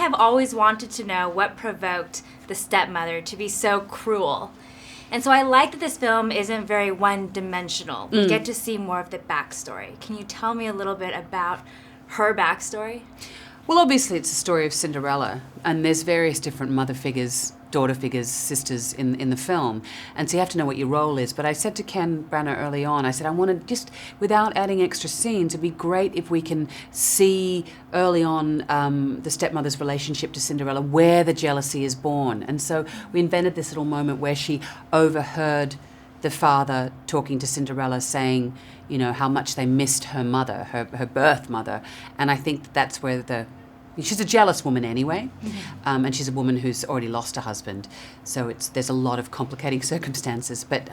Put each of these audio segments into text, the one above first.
have always wanted to know what provoked the stepmother to be so cruel. And so I like that this film isn't very one-dimensional. We get to see more of the backstory. Can you tell me a little bit about her backstory? Well, obviously it's a story of Cinderella, and there's various different mother figures, daughter figures, sisters in the film. And so you have to know what your role is. But I said to Ken Branagh early on, I said, I want to just, without adding extra scenes, it'd be great if we can see early on the stepmother's relationship to Cinderella, where the jealousy is born. And so we invented this little moment where she overheard the father talking to Cinderella saying, you know, how much they missed her mother, her birth mother. And I think that's where she's a jealous woman anyway, and she's a woman who's already lost her husband. So there's a lot of complicating circumstances. But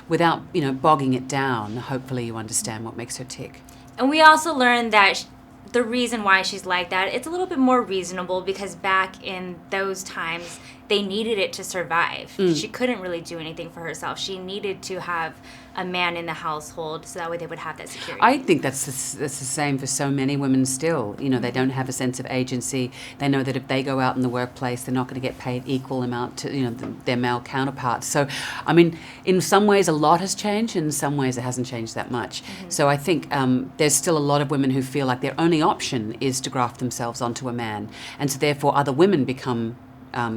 without, bogging it down, hopefully you understand what makes her tick. And we also learned that the reason why she's like that, it's a little bit more reasonable because back in those times, they needed it to survive. She couldn't really do anything for herself. She needed to have a man in the household so that way they would have that security. I think that's the same for so many women still. They don't have a sense of agency. They know that if they go out in the workplace, they're not going to get paid equal amount to their male counterparts. So, I mean, in some ways a lot has changed, and in some ways it hasn't changed that much. So I think there's still a lot of women who feel like their only option is to graft themselves onto a man, and so therefore other women become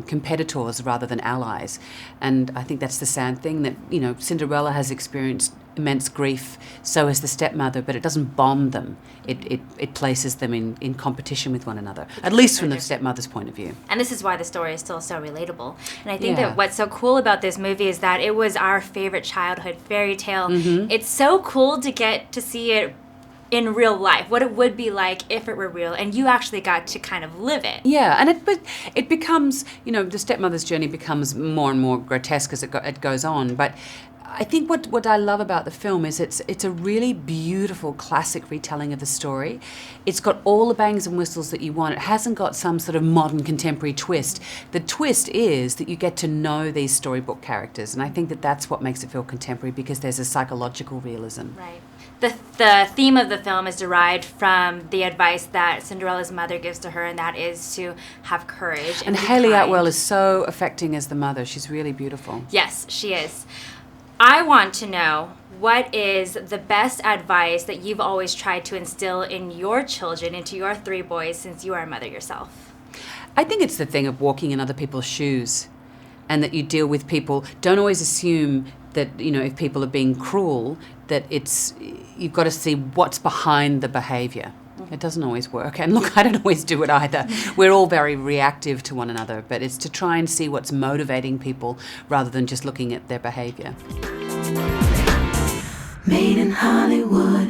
competitors rather than allies. And I think that's the sad thing, that Cinderella has experienced immense grief, so has the stepmother, but it doesn't bond them. It places them in competition with one another, at least from the stepmother's point of view. And this is why the story is still so relatable. And I think that what's so cool about this movie is that it was our favorite childhood fairy tale. It's so cool to get to see it in real life, what it would be like if it were real, and you actually got to kind of live it. Yeah, and it becomes, the stepmother's journey becomes more and more grotesque as it goes on. But I think what I love about the film is it's a really beautiful classic retelling of the story. It's got all the bangs and whistles that you want. It hasn't got some sort of modern contemporary twist. The twist is that you get to know these storybook characters, and I think that that's what makes it feel contemporary, because there's a psychological realism. Right. The theme of the film is derived from the advice that Cinderella's mother gives to her, and that is to have courage. And Hayley Atwell is so affecting as the mother. She's really beautiful. Yes, she is. I want to know, what is the best advice that you've always tried to instill in your children, into your 3 boys, since you are a mother yourself? I think it's the thing of walking in other people's shoes, and that you deal with people. Don't always assume that, if people are being cruel, that you've got to see what's behind the behaviour. It doesn't always work. And look, I don't always do it either. We're all very reactive to one another, but it's to try and see what's motivating people rather than just looking at their behaviour. Made in Hollywood.